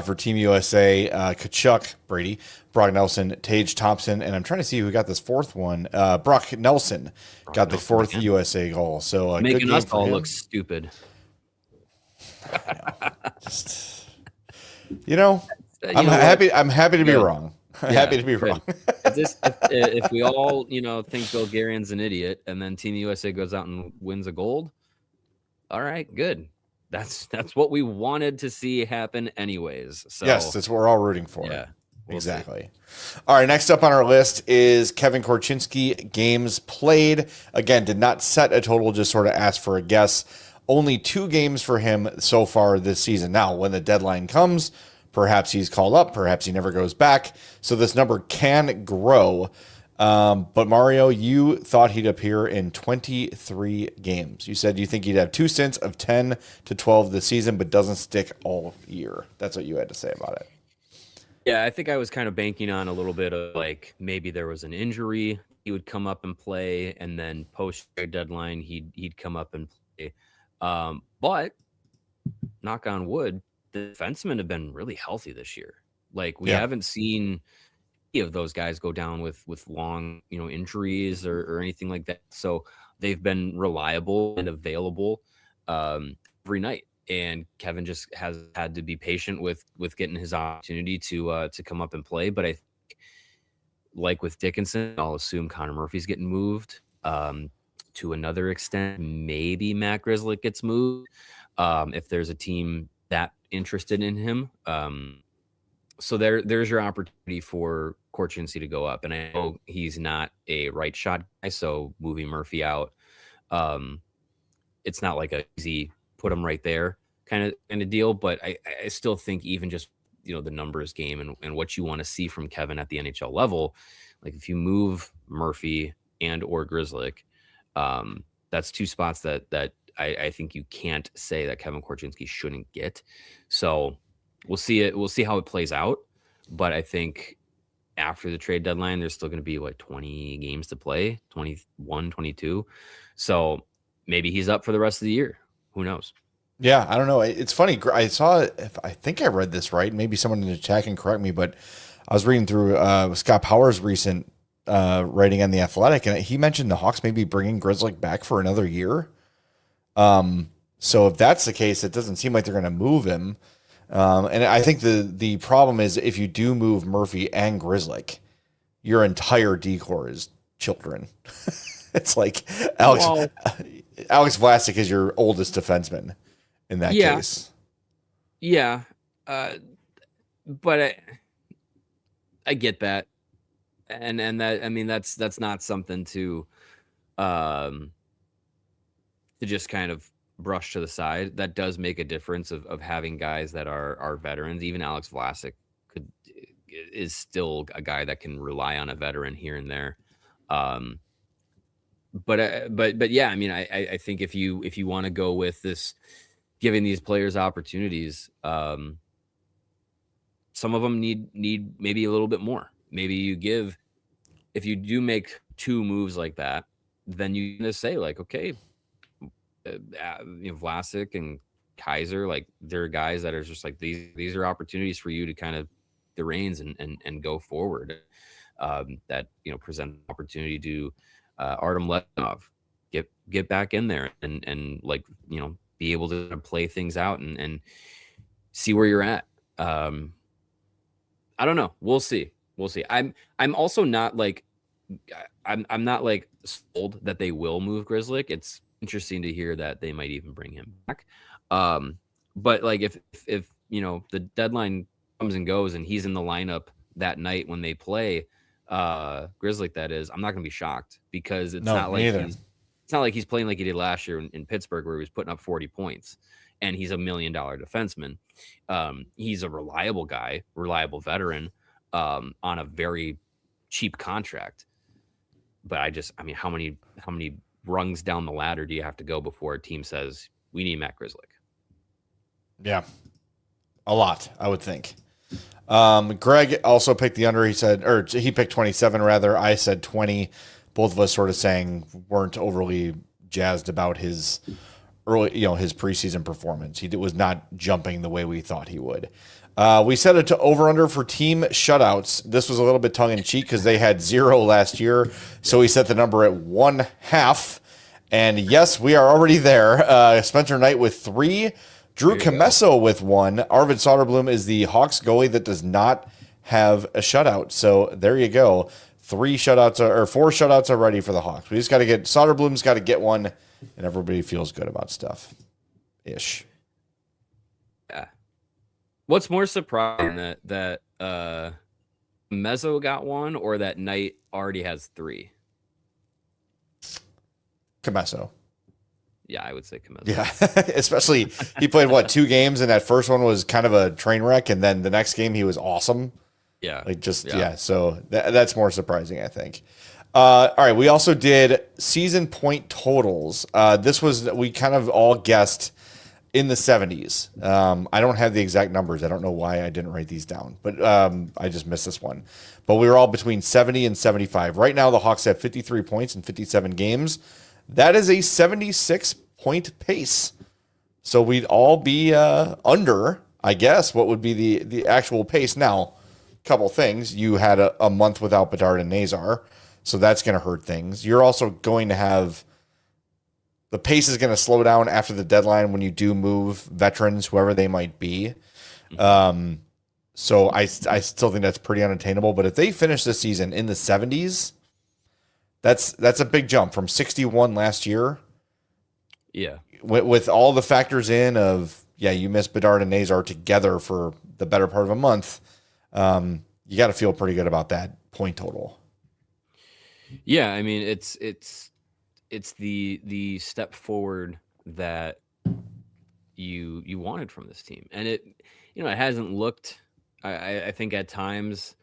for Team USA. Kachuk, Brady, Brock Nelson, Tage Thompson, and I'm trying to see who got this fourth one. Brock Nelson got the fourth USA goal. So making us all look stupid. Just, you know, You I'm know what? happy. I'm happy to be Good. wrong. I'm Yeah, happy to be good. wrong. If we all, think Bulgarian's an idiot, and then Team USA goes out and wins a gold, all right, good. That's what we wanted to see happen, anyways. So Yes, that's what we're all rooting for. yeah, we'll exactly. All right, next up on our list is Kevin Korchinski. Games played. Again, did not set a total, just sort of asked for a guess. Only 2 games for him so far this season. Now, when the deadline comes, perhaps he's called up, perhaps he never goes back. So this number can grow. But Mario, you thought he'd appear in 23 games. You said you think he'd have 2 stints of 10 to 12 this season, but doesn't stick all year. That's what you had to say about it. Yeah, I think I was kind of banking on a little bit of like maybe there was an injury, he would come up and play, and then post trade deadline he'd come up and play. But knock on wood, the defensemen have been really healthy this year. Like we haven't seen any of those guys go down with long injuries or anything like that. So they've been reliable and available every night. And Kevin just has had to be patient with getting his opportunity to come up and play. But I think, like with Dickinson, I'll assume Connor Murphy's getting moved. To another extent, maybe Matt Grzelcyk gets moved if there's a team that interested in him. So there's your opportunity for Korchinski to go up. And I know he's not a right shot guy, so moving Murphy out, it's not like a easy put him right there kind of deal. But I still think even just the numbers game and what you want to see from Kevin at the NHL level, like if you move Murphy and or Grzelcyk, that's 2 spots that I think you can't say that Kevin Korchinski shouldn't get. So we'll see it. We'll see how it plays out. But I think after the trade deadline, there's still going to be 20 games to play, 21, 22. So maybe he's up for the rest of the year. Who knows? Yeah, I don't know. It's funny. I think I read this right. Maybe someone in the chat can correct me, but I was reading through Scott Power's recent writing on The Athletic, and he mentioned the Hawks maybe bringing Grzelcyk back for another year. So if that's the case, it doesn't seem like they're going to move him. And I think the problem is if you do move Murphy and Grzelcyk, your entire decor is children. It's like Alex Vlasic is your oldest defenseman in that case. Yeah. But I get that. And that, I mean, that's not something to just kind of brush to the side. That does make a difference of having guys that are veterans. Even Alex Vlasic is still a guy that can rely on a veteran here and there. But yeah, I mean, I think if you want to go with this, giving these players opportunities, some of them need maybe a little bit more. Maybe if you do make 2 moves like that, then you can just say like, okay, Vlasic and Kaiser, like they're guys that are just like these are opportunities for you to kind of the reins and go forward. That present opportunity to Artem Leonov get back in there and like be able to play things out and see where you're at. I don't know. We'll see. I'm also not like I'm not like sold that they will move Grzelcyk. It's interesting to hear that they might even bring him back. But like if the deadline comes and goes and he's in the lineup that night when they play Grzelcyk, that is, I'm not going to be shocked because it's not like he's playing like he did last year in Pittsburgh where he was putting up 40 points and he's $1 million defenseman. He's a reliable guy, reliable veteran on a very cheap contract. But I mean, how many rungs down the ladder do you have to go before a team says we need Matt Grzelcyk? Yeah, a lot, I would think. Greg also picked the under. He picked 27 rather. I said 20. Both of us sort of saying weren't overly jazzed about his early, his preseason performance. He was not jumping the way we thought he would. We set it to over under for team shutouts. This was a little bit tongue in cheek because they had 0 last year. So we set the number at 1/2. And yes, we are already there. Spencer Knight with 3, Drew Comesso with 1. Arvid Soderblom is the Hawks goalie that does not have a shutout. So there you go. 4 shutouts already for the Hawks. We just got to get Soderblom's got to get one, and everybody feels good about stuff. Ish. Yeah. What's more surprising that Mezzo got 1 or that Knight already has 3? Comesso. Yeah, I would say Comesso. Yeah, especially he played 2 games, and that first one was kind of a train wreck, and then the next game he was awesome. Yeah, So that's more surprising, I think. All right, we also did season point totals. We kind of all guessed in the 70s. I don't have the exact numbers. I don't know why I didn't write these down, but I just missed this one. But we were all between 70 and 75. Right now, the Hawks have 53 points in 57 games. That is a 76-point pace. So we'd all be under, I guess, what would be the actual pace. Now, a couple things. You had a month without Bedard and Nazar, so that's going to hurt things. You're also going to have the pace is going to slow down after the deadline when you do move veterans, whoever they might be. So I still think that's pretty unattainable. But if they finish this season in the 70s, that's a big jump from 61 last year. Yeah. With all the factors in of, you missed Bedard and Nazar together for the better part of a month. You got to feel pretty good about that point total. Yeah. I mean, it's the step forward that you wanted from this team. And it hasn't looked, I think at times,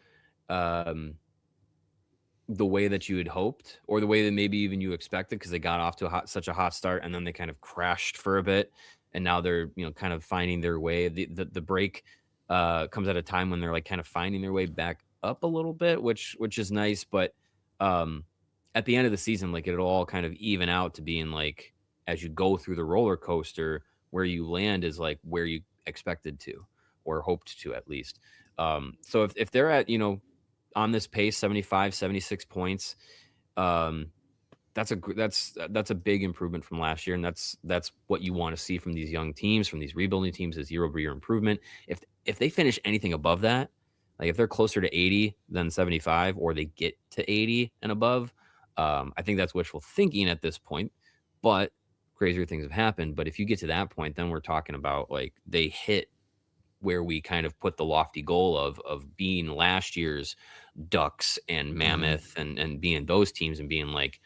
the way that you had hoped, or the way that maybe even you expected, because they got off to such a hot start, and then they kind of crashed for a bit, and now they're kind of finding their way. The break comes at a time when they're like kind of finding their way back up a little bit, which is nice. But at the end of the season, like it'll all kind of even out to being like, as you go through the roller coaster, where you land is like where you expected to or hoped to, at least. So if they're at on this pace, 75, 76 points, that's a big improvement from last year, and that's what you want to see from these young teams, from these rebuilding teams, is year-over-year improvement. If they finish anything above that, like if they're closer to 80 than 75, or they get to 80 and above, I think that's wishful thinking at this point, but crazier things have happened. But if you get to that point, then we're talking about like they hit where we kind of put the lofty goal of being last year's Ducks and Mammoth and being those teams, and being like,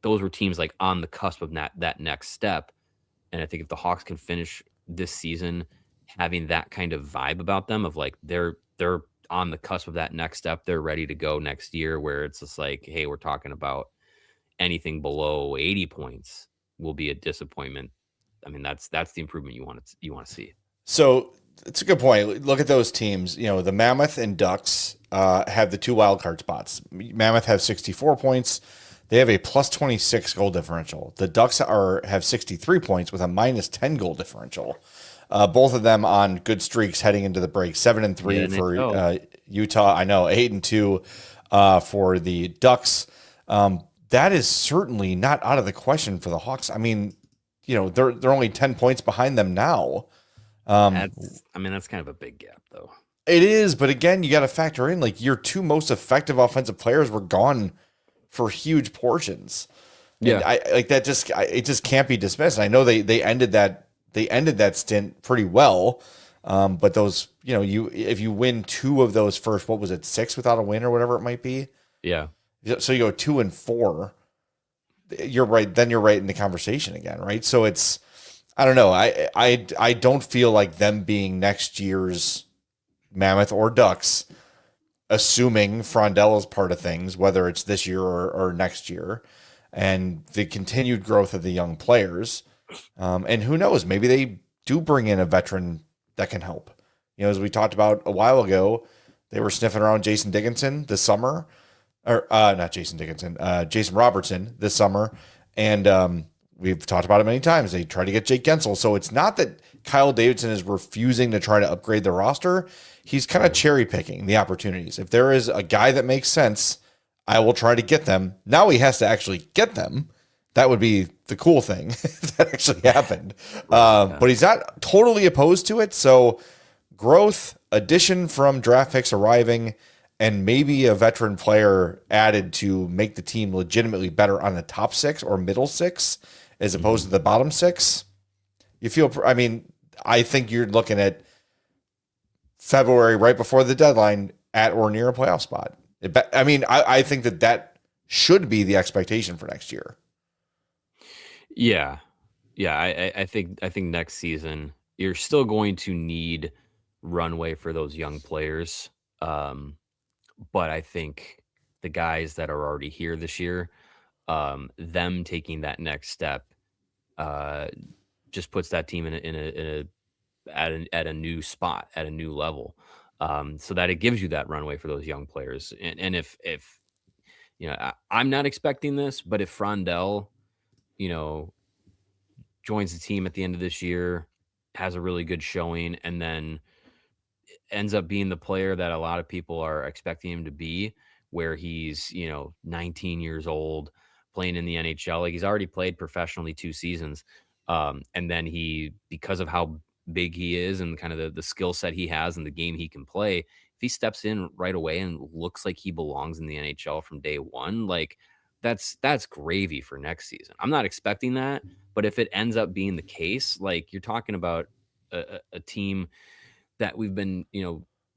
those were teams like on the cusp of that next step. And I think if the Hawks can finish this season having that kind of vibe about them, of like they're on the cusp of that next step, they're ready to go next year, where it's just like, hey, we're talking about anything below 80 points will be a disappointment. I mean, that's the improvement you want to see. So it's a good point. Look at those teams. The Mammoth and Ducks have the 2 wild card spots. Mammoth have 64 points. They have a plus 26 goal differential. The Ducks have 63 points with a minus 10 goal differential. Both of them on good streaks heading into the break. 7-3 for Utah. I know 8-2 for the Ducks. That is certainly not out of the question for the Hawks. I mean, they're only 10 points behind them now. That's kind of a big gap, though. It is, but again, you got to factor in like your 2 most effective offensive players were gone for huge portions. Yeah, and it just can't be dismissed. And I know they ended that stint pretty well, but those if you win 2 of those first, what was it, 6 without a win or whatever it might be? Yeah. So you go 2-4. You're right. Then you're right in the conversation again, right? So it's. I don't know. I don't feel like them being next year's Mammoth or Ducks, assuming Frondell is part of things, whether it's this year or next year, and the continued growth of the young players. And who knows, maybe they do bring in a veteran that can help. As we talked about a while ago, they were sniffing around Jason Dickinson this summer, or not Jason Dickinson, Jason Robertson this summer. And, we've talked about it many times. They try to get Jake Gensel. So it's not that Kyle Davidson is refusing to try to upgrade the roster. He's kind of cherry picking the opportunities. If there is a guy that makes sense, I will try to get them. Now he has to actually get them. That would be the cool thing if that actually happened. But he's not totally opposed to it. So growth, addition from draft picks arriving, and maybe a veteran player added to make the team legitimately better on the top 6 or middle 6 as opposed to the bottom 6. You feel, I mean, I think you're looking at February right before the deadline at or near a playoff spot. I mean, I think that should be the expectation for next year. Yeah. I think next season you're still going to need runway for those young players. But I think the guys that are already here this year, them taking that next step, just puts that team at a new spot, at a new level, so that it gives you that runway for those young players. And if I'm not expecting this, but if Frondell, joins the team at the end of this year, has a really good showing, and then ends up being the player that a lot of people are expecting him to be, where he's 19 years old playing in the NHL. Like, he's already played professionally 2 seasons, and then because of how big he is and kind of the skill set he has and the game he can play, if he steps in right away and looks like he belongs in the NHL from day one, like that's gravy for next season. I'm not expecting that, but if it ends up being the case, like, you're talking about a team that we've been,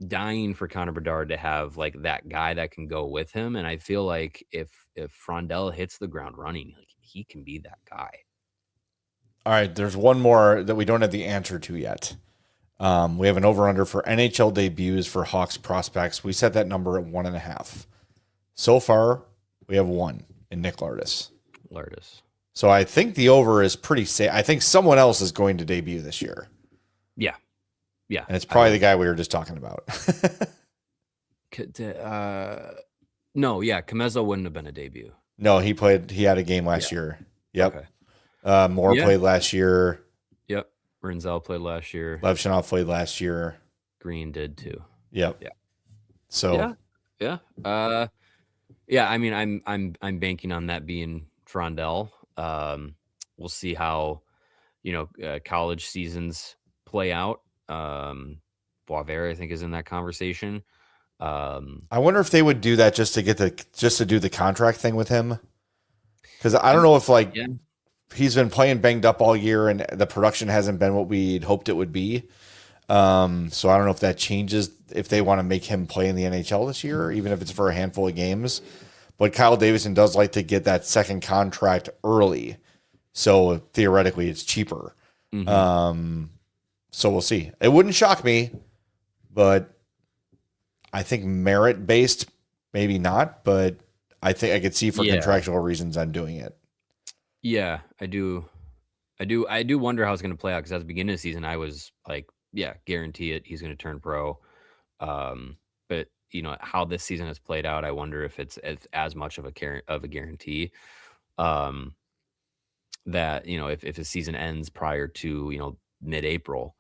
dying for Connor Bedard to have, like, that guy that can go with him. And I feel like if Frondell hits the ground running, like, he can be that guy. All right, there's one more that we don't have the answer to yet. We have an over-under for NHL debuts for Hawks prospects. We set that number at 1.5. So far, we have 1 in Nick Lardis. So I think the over is pretty safe. I think someone else is going to debut this year. Yeah. And it's probably the guy we were just talking about. No, Comezzo wouldn't have been a debut. No, he had a game last year. Yep. Okay. Moore played last year. Yep. Renzel played last year. Levchinov played last year. Green did too. Yep. Yeah. So yeah. I mean, I'm banking on that being Frondell. We'll see how college seasons play out. Boisvert, I think, is in that conversation. I wonder if they would do that just to do the contract thing with him. Because I don't know if he's been playing banged up all year and the production hasn't been what we'd hoped it would be. So I don't know if that changes if they want to make him play in the NHL this year, even if it's for a handful of games. But Kyle Davidson does like to get that second contract early. So theoretically it's cheaper. Mm-hmm. So we'll see. It wouldn't shock me, but I think merit-based, maybe not, but I think I could see for contractual reasons I'm doing it. Yeah, I do wonder how it's going to play out, because at the beginning of the season, I was like, guarantee it, he's going to turn pro. But how this season has played out, I wonder if it's as much of a guarantee. That if his season ends prior to mid-April,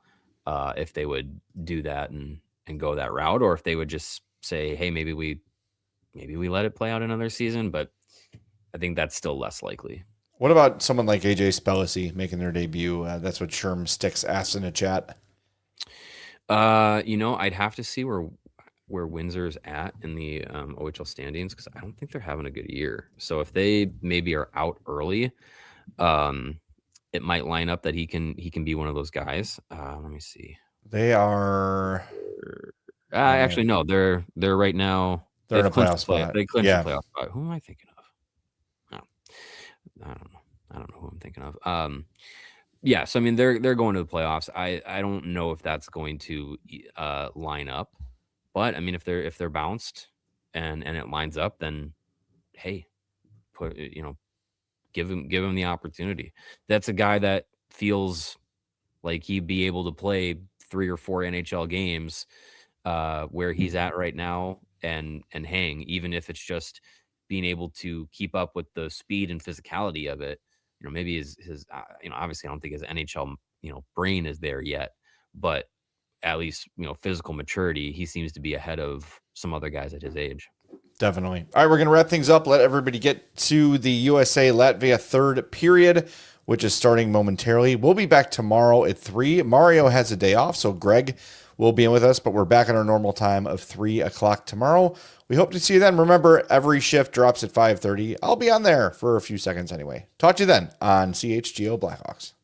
if they would do that and go that route, or if they would just say, hey, maybe we let it play out another season. But I think that's still less likely. What about someone like AJ Spellicy making their debut? That's what Sherm Sticks asked in the chat. I'd have to see where Windsor's at in the OHL standings, because I don't think they're having a good year. So if they maybe are out early, it might line up that he can be one of those guys. Let me see. They are. Actually, no. They're right now. They're in a playoff spot. They clinched a playoff spot. Who am I thinking of? I don't know who I'm thinking of. So I mean, they're going to the playoffs. I don't know if that's going to line up, but I mean, if they're bounced and it lines up, then hey, give him the opportunity. That's a guy that feels like he'd be able to play 3 or 4 NHL games where he's at right now and hang, even if it's just being able to keep up with the speed and physicality of it. Maybe his obviously I don't think his NHL brain is there yet, but at least physical maturity, he seems to be ahead of some other guys at his age. Definitely. All right, we're going to wrap things up. Let everybody get to the USA-Latvia third period, which is starting momentarily. We'll be back tomorrow at 3. Mario has a day off, so Greg will be in with us, but we're back at our normal time of 3 o'clock tomorrow. We hope to see you then. Remember, every shift drops at 5:30. I'll be on there for a few seconds anyway. Talk to you then on CHGO Blackhawks.